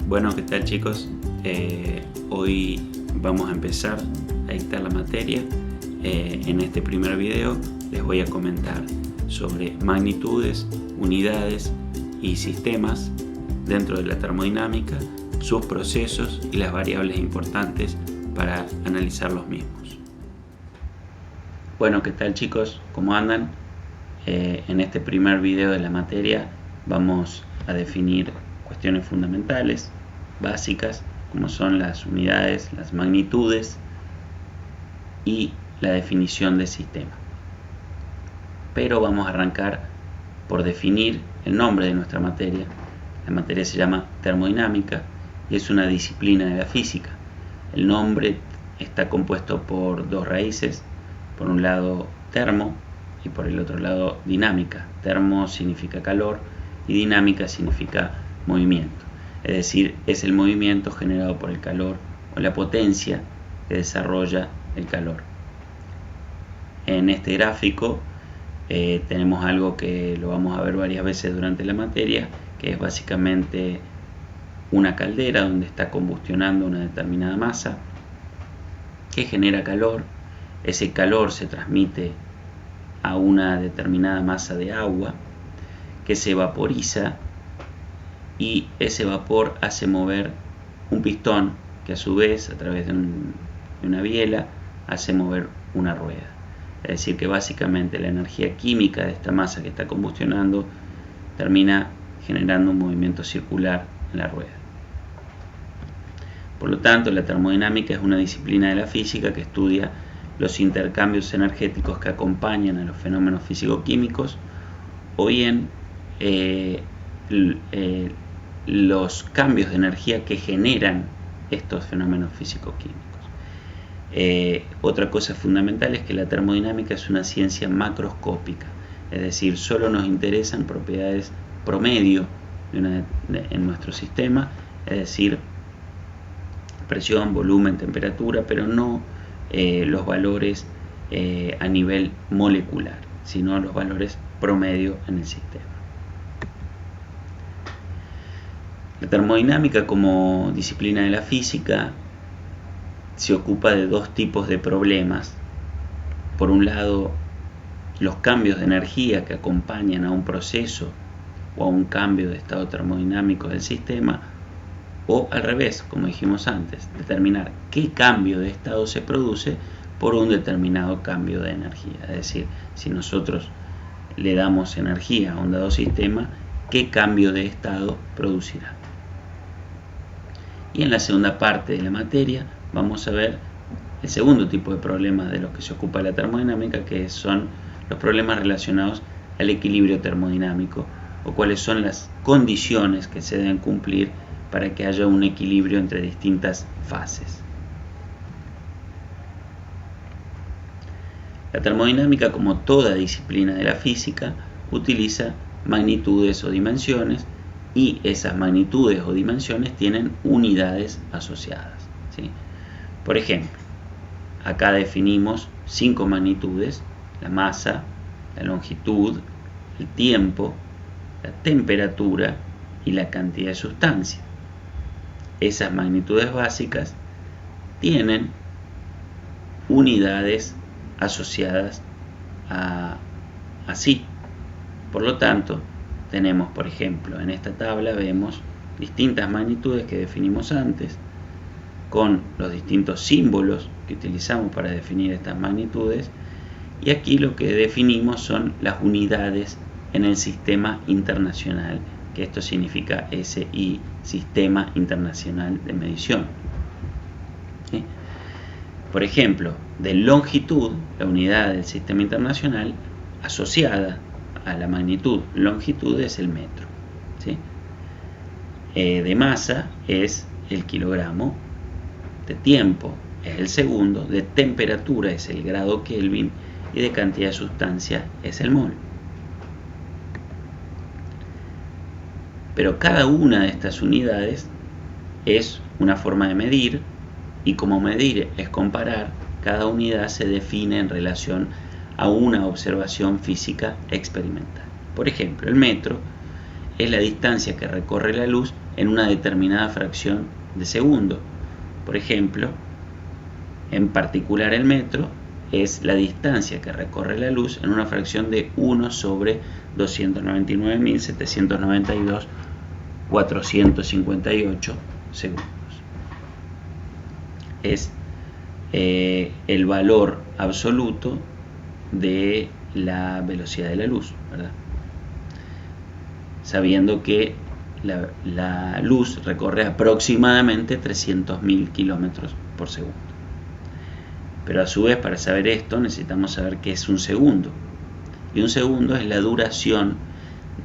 Bueno, ¿qué tal chicos? Hoy vamos a empezar a dictar la materia. En este primer video les voy a comentar sobre magnitudes, unidades y sistemas dentro de la termodinámica, sus procesos y las variables importantes para analizar los mismos. Bueno, ¿qué tal chicos? ¿Cómo andan? En este primer video de la materia vamos a definir cuestiones fundamentales, básicas, como son las unidades, las magnitudes y la definición de sistema. Pero vamos a arrancar por definir el nombre de nuestra materia. La materia se llama termodinámica y es una disciplina de la física. El nombre está compuesto por dos raíces, por un lado termo y por el otro lado dinámica. Termo significa calor y dinámica significa movimiento, es decir, es el movimiento generado por el calor o la potencia que desarrolla el calor. En este gráfico tenemos algo que lo vamos a ver varias veces durante la materia, que es básicamente una caldera donde está combustionando una determinada masa que genera calor. Ese calor se transmite a una determinada masa de agua que se vaporiza y ese vapor hace mover un pistón que a su vez a través de una biela hace mover una rueda. Es decir que básicamente la energía química de esta masa que está combustionando termina generando un movimiento circular en la rueda. Por lo tanto, la termodinámica es una disciplina de la física que estudia los intercambios energéticos que acompañan a los fenómenos físico-químicos o bien los cambios de energía que generan estos fenómenos físico-químicos. Otra cosa fundamental es que la termodinámica es una ciencia macroscópica, es decir, solo nos interesan propiedades promedio en nuestro sistema, es decir, presión, volumen, temperatura, pero no los valores a nivel molecular, sino los valores promedio en el sistema. La termodinámica como disciplina de la física se ocupa de dos tipos de problemas. Por un lado, los cambios de energía que acompañan a un proceso o a un cambio de estado termodinámico del sistema, o al revés, como dijimos antes, determinar qué cambio de estado se produce por un determinado cambio de energía. Es decir, si nosotros le damos energía a un dado sistema, ¿qué cambio de estado producirá? Y en la segunda parte de la materia vamos a ver el segundo tipo de problemas de los que se ocupa la termodinámica, que son los problemas relacionados al equilibrio termodinámico, o cuáles son las condiciones que se deben cumplir para que haya un equilibrio entre distintas fases. La termodinámica, como toda disciplina de la física, utiliza magnitudes o dimensiones, y esas magnitudes o dimensiones tienen unidades asociadas, ¿sí? Por ejemplo, acá definimos 5 magnitudes: la masa, la longitud, el tiempo, la temperatura y la cantidad de sustancia. Esas magnitudes básicas tienen unidades asociadas a sí. Por lo tanto, tenemos, por ejemplo, en esta tabla vemos distintas magnitudes que definimos antes, con los distintos símbolos que utilizamos para definir estas magnitudes, y aquí lo que definimos son las unidades en el sistema internacional, que esto significa SI, Sistema Internacional de Medición. ¿Sí? Por ejemplo, de longitud, la unidad del sistema internacional asociada a la magnitud longitud es el metro, ¿sí? De masa es el kilogramo, de tiempo es el segundo, de temperatura es el grado Kelvin y de cantidad de sustancia es el mol. Pero cada una de estas unidades es una forma de medir, y como medir es comparar, cada unidad se define en relación a una observación física experimental. Por ejemplo, el metro es la distancia que recorre la luz en una determinada fracción de segundo. Por ejemplo, en particular el metro es la distancia que recorre la luz en una fracción de 1 sobre 299.792.458 segundos. Es el valor absoluto de la velocidad de la luz, ¿verdad? Sabiendo que la luz recorre aproximadamente 300.000 kilómetros por segundo. Pero a su vez, para saber esto, necesitamos saber qué es un segundo. Y un segundo es la duración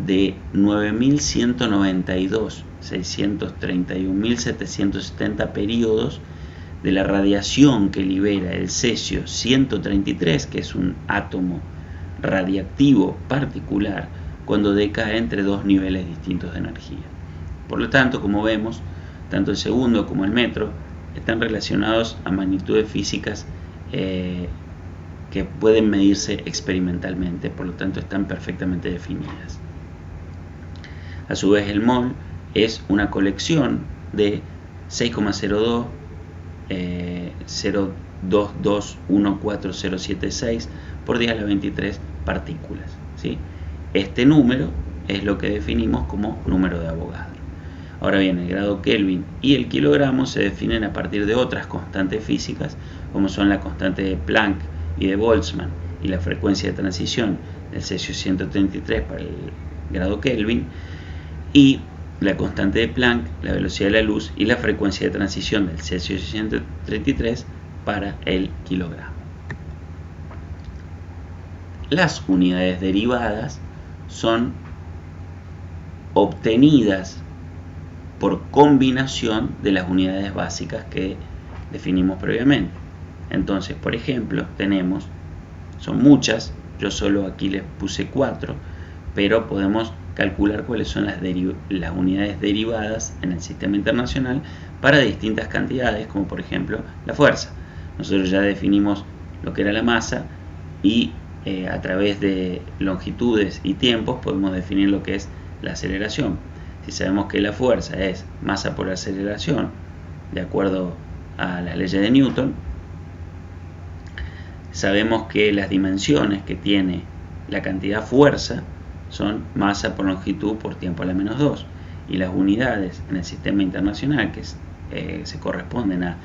de 9.192.631.770 periodos de la radiación que libera el cesio 133, que es un átomo radiactivo particular, cuando decae entre dos niveles distintos de energía. Por lo tanto, como vemos, tanto el segundo como el metro están relacionados a magnitudes físicas que pueden medirse experimentalmente, por lo tanto están perfectamente definidas. A su vez, el mol es una colección de 6,02 0221476 por 10 a la 23 partículas, ¿sí? Este número es lo que definimos como número de Avogadro. Ahora bien, el grado Kelvin y el kilogramo se definen a partir de otras constantes físicas, como son la constante de Planck y de Boltzmann y la frecuencia de transición del cesio 133 para el grado Kelvin, y la constante de Planck, la velocidad de la luz y la frecuencia de transición del cesio 133 para el kilogramo. Las unidades derivadas son obtenidas por combinación de las unidades básicas que definimos previamente. Entonces, por ejemplo, son muchas, yo solo aquí les puse 4, pero podemos calcular cuáles son las unidades derivadas en el sistema internacional para distintas cantidades, como por ejemplo la fuerza. Nosotros ya definimos lo que era la masa y a través de longitudes y tiempos podemos definir lo que es la aceleración. Si sabemos que la fuerza es masa por aceleración, de acuerdo a las leyes de Newton, sabemos que las dimensiones que tiene la cantidad fuerza son masa por longitud por tiempo a la menos 2, y las unidades en el sistema internacional, que se corresponden a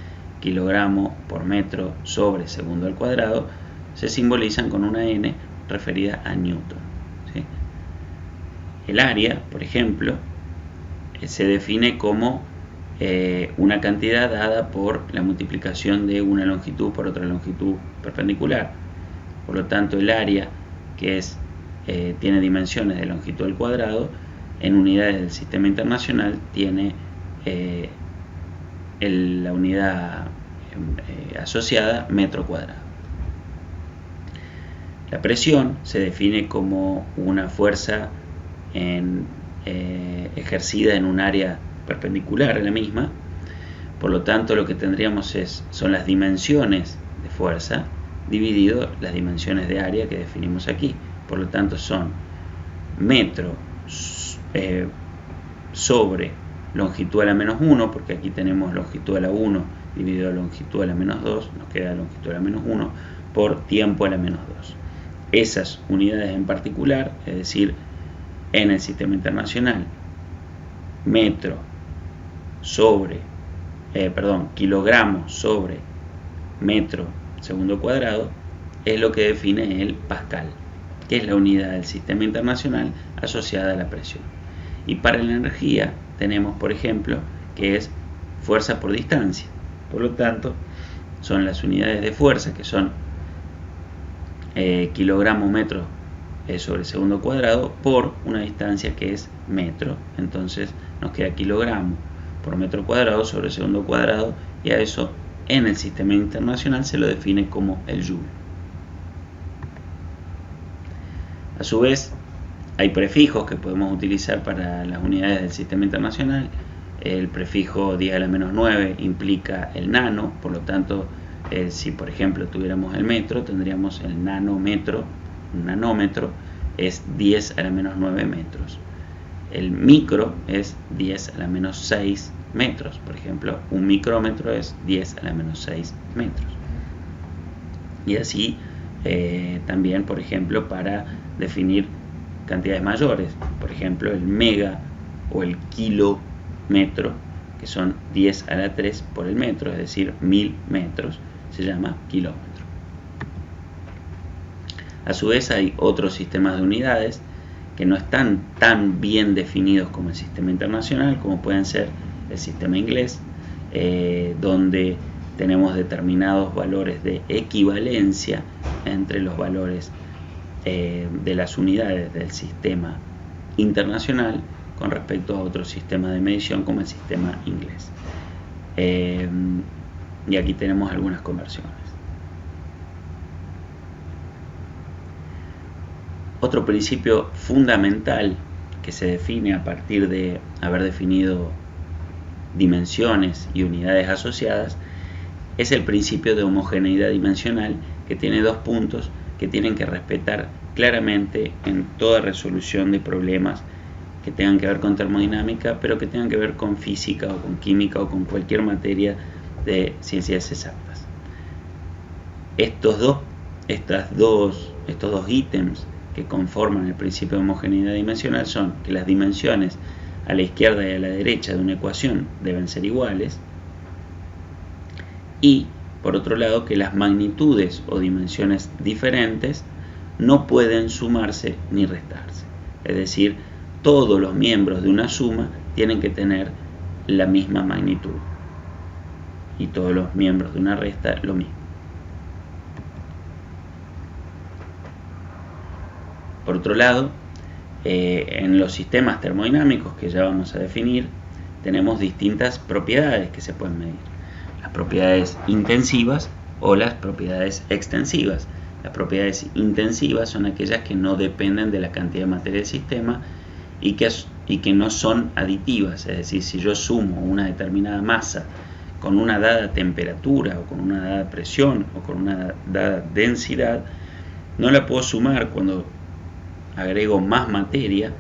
kilogramo por metro sobre segundo al cuadrado, se simbolizan con una n referida a Newton, ¿sí? El área, por ejemplo, se define como una cantidad dada por la multiplicación de una longitud por otra longitud perpendicular. Por lo tanto, el área, que tiene dimensiones de longitud al cuadrado, en unidades del sistema internacional tiene la unidad asociada metro cuadrado. La presión se define como una fuerza ejercida en un área perpendicular a la misma. Por lo tanto, lo que tendríamos son las dimensiones de fuerza dividido las dimensiones de área que definimos aquí. Por lo tanto, son metro sobre longitud a la menos 1, porque aquí tenemos longitud a la 1 dividido a longitud a la menos 2, nos queda longitud a la menos 1 por tiempo a la menos 2. Esas unidades en particular, es decir, en el sistema internacional, kilogramo sobre metro segundo cuadrado, es lo que define el pascal, que es la unidad del sistema internacional asociada a la presión. Y para la energía tenemos, por ejemplo, que es fuerza por distancia. Por lo tanto, son las unidades de fuerza, que son kilogramo metro sobre segundo cuadrado por una distancia que es metro. Entonces nos queda kilogramo por metro cuadrado sobre segundo cuadrado, y a eso en el sistema internacional se lo define como el joule. A su vez, hay prefijos que podemos utilizar para las unidades del sistema internacional. El prefijo 10 a la menos 9 implica el nano, por lo tanto, si por ejemplo tuviéramos el metro, tendríamos el nanómetro. Un nanómetro es 10 a la menos 9 metros. El micro es 10 a la menos 6 metros. Por ejemplo, un micrómetro es 10 a la menos 6 metros. Y así también, por ejemplo, para definir cantidades mayores. Por ejemplo, el mega o el kilómetro, que son 10 a la 3 por el metro, es decir, 1000 metros, se llama kilómetro. A su vez hay otros sistemas de unidades que no están tan bien definidos como el sistema internacional, como pueden ser el sistema inglés, donde tenemos determinados valores de equivalencia entre los valores de las unidades del sistema internacional con respecto a otro sistema de medición como el sistema inglés. Y aquí tenemos algunas conversiones. Otro principio fundamental que se define a partir de haber definido dimensiones y unidades asociadas es el principio de homogeneidad dimensional, que tiene dos puntos que tienen que respetar claramente en toda resolución de problemas que tengan que ver con termodinámica, pero que tengan que ver con física o con química o con cualquier materia de ciencias exactas. Estos dos ítems que conforman el principio de homogeneidad dimensional son que las dimensiones a la izquierda y a la derecha de una ecuación deben ser iguales, y por otro lado que las magnitudes o dimensiones diferentes no pueden sumarse ni restarse. Es decir, todos los miembros de una suma tienen que tener la misma magnitud y todos los miembros de una resta lo mismo. Por otro lado, en los sistemas termodinámicos que ya vamos a definir, tenemos distintas propiedades que se pueden medir. Las propiedades intensivas o las propiedades extensivas. Las propiedades intensivas son aquellas que no dependen de la cantidad de materia del sistema y que no son aditivas. Es decir, si yo sumo una determinada masa con una dada temperatura o con una dada presión o con una dada densidad, no la puedo sumar cuando agrego más materia.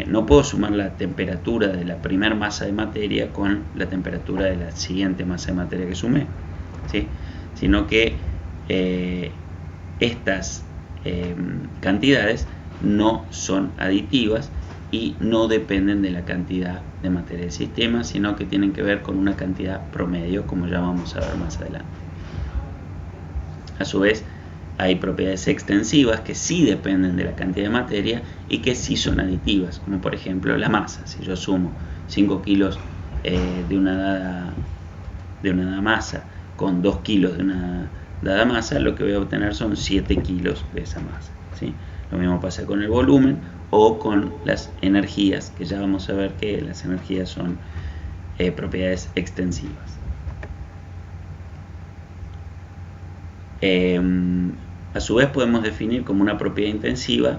No puedo sumar la temperatura de la primera masa de materia con la temperatura de la siguiente masa de materia que sumé, ¿sí? Sino que estas cantidades no son aditivas y no dependen de la cantidad de materia del sistema, sino que tienen que ver con una cantidad promedio, como ya vamos a ver más adelante. A su vez, hay propiedades extensivas que sí dependen de la cantidad de materia y que sí son aditivas, como por ejemplo la masa. Si yo sumo 5 kilos de una dada masa con 2 kilos de una dada masa, lo que voy a obtener son 7 kilos de esa masa, ¿sí? Lo mismo pasa con el volumen o con las energías, que ya vamos a ver que las energías son propiedades extensivas. A su vez podemos definir como una propiedad intensiva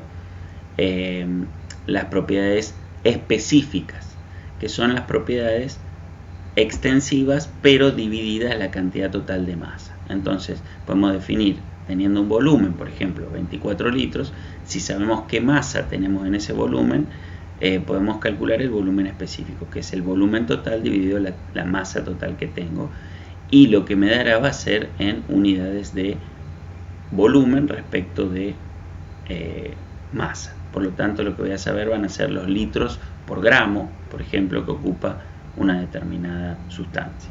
las propiedades específicas, que son las propiedades extensivas pero divididas la cantidad total de masa. Entonces podemos definir, teniendo un volumen, por ejemplo 24 litros, si sabemos qué masa tenemos en ese volumen, podemos calcular el volumen específico, que es el volumen total dividido la masa total que tengo, y lo que me dará va a ser en unidades de volumen respecto de masa. Por lo tanto, lo que voy a saber van a ser los litros por gramo, por ejemplo, que ocupa una determinada sustancia.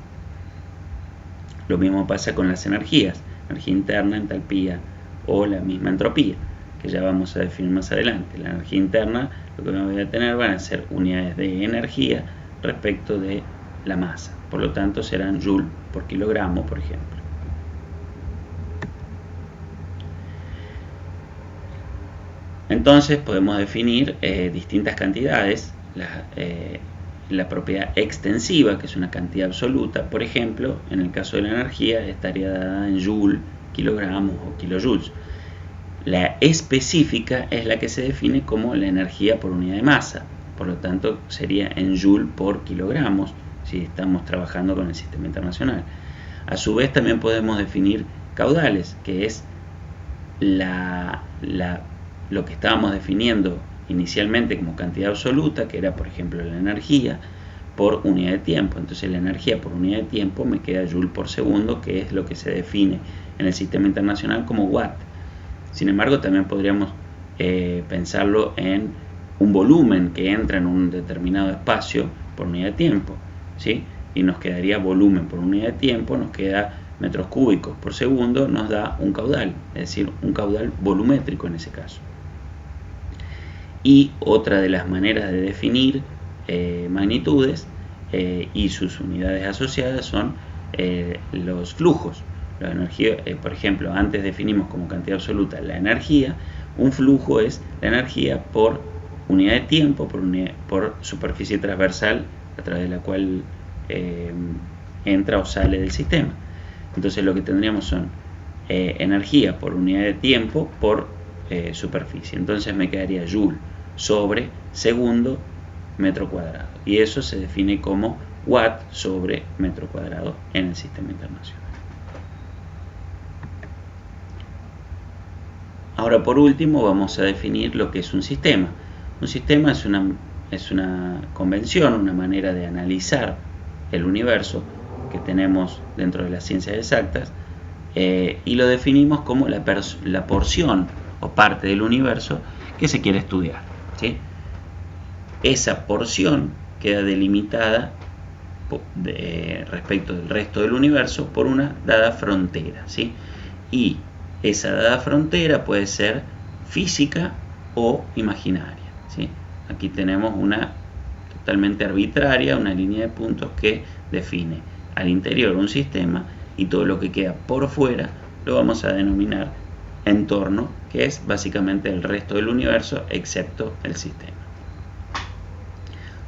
Lo mismo pasa con las energías, energía interna, entalpía o la misma entropía, que ya vamos a definir más adelante. La energía interna, lo que me voy a tener van a ser unidades de energía respecto de la masa. Por lo tanto, serán joule por kilogramo, por ejemplo. Entonces podemos definir distintas cantidades. La propiedad extensiva, que es una cantidad absoluta, por ejemplo, en el caso de la energía estaría dada en joule, kilogramos o kilojoules. La específica es la que se define como la energía por unidad de masa, por lo tanto sería en joule por kilogramos si estamos trabajando con el sistema internacional. A su vez también podemos definir caudales, que es lo que estábamos definiendo inicialmente como cantidad absoluta, que era por ejemplo la energía, por unidad de tiempo. Entonces la energía por unidad de tiempo me queda joule por segundo, que es lo que se define en el sistema internacional como watt. Sin embargo, también podríamos pensarlo en un volumen que entra en un determinado espacio por unidad de tiempo, ¿sí? Y nos quedaría volumen por unidad de tiempo, nos queda metros cúbicos por segundo, nos da un caudal, es decir, un caudal volumétrico en ese caso. Y otra de las maneras de definir magnitudes y sus unidades asociadas son los flujos. La energía, por ejemplo, antes definimos como cantidad absoluta la energía. Un flujo es la energía por unidad de tiempo, por superficie transversal a través de la cual entra o sale del sistema. Entonces lo que tendríamos son energía por unidad de tiempo por superficie. Entonces me quedaría joule sobre segundo metro cuadrado. Y eso se define como watt sobre metro cuadrado en el sistema internacional. Ahora, por último, vamos a definir lo que es un sistema. Un sistema es una convención, una manera de analizar el universo que tenemos dentro de las ciencias exactas, y lo definimos como la porción o parte del universo que se quiere estudiar, ¿sí? Esa porción queda delimitada respecto del resto del universo por una dada frontera, ¿sí? Y esa dada frontera puede ser física o imaginaria, ¿sí? Aquí tenemos una totalmente arbitraria, una línea de puntos que define al interior un sistema, y todo lo que queda por fuera lo vamos a denominar entorno, que es básicamente el resto del universo excepto el sistema.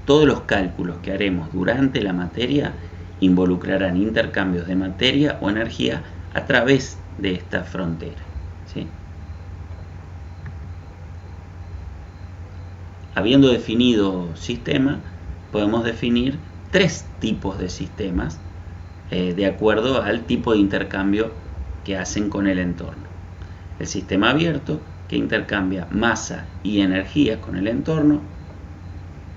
Todos los cálculos que haremos durante la materia involucrarán intercambios de materia o energía a través de esta frontera, ¿sí? Habiendo definido sistema, podemos definir tres tipos de sistemas de acuerdo al tipo de intercambio que hacen con el entorno. El sistema abierto, que intercambia masa y energía con el entorno.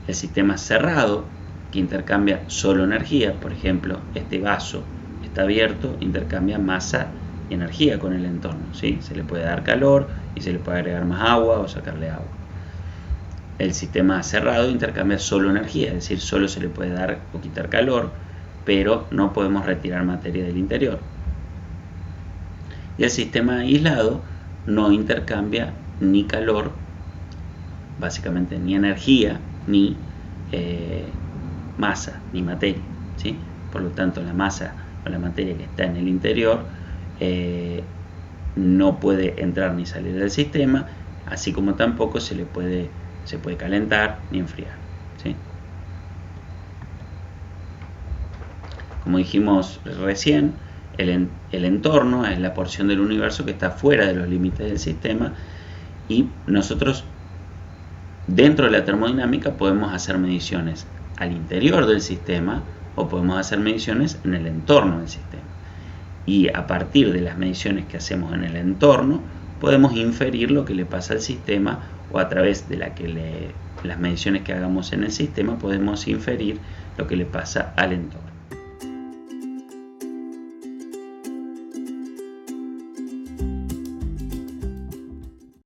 El sistema cerrado, que intercambia solo energía. Por ejemplo, este vaso está abierto, intercambia masa y energía con el entorno, ¿sí? Se le puede dar calor y se le puede agregar más agua o sacarle agua. El sistema cerrado intercambia solo energía, es decir, solo se le puede dar o quitar calor, pero no podemos retirar materia del interior. Y el sistema aislado no intercambia ni calor, básicamente ni energía, ni masa, ni materia, ¿sí? Por lo tanto, la masa o la materia que está en el interior no puede entrar ni salir del sistema, así como tampoco se puede calentar ni enfriar, ¿sí? Como dijimos recién, el entorno es la porción del universo que está fuera de los límites del sistema, y nosotros dentro de la termodinámica podemos hacer mediciones al interior del sistema o podemos hacer mediciones en el entorno del sistema. Y a partir de las mediciones que hacemos en el entorno podemos inferir lo que le pasa al sistema, o a través de las mediciones que hagamos en el sistema podemos inferir lo que le pasa al entorno.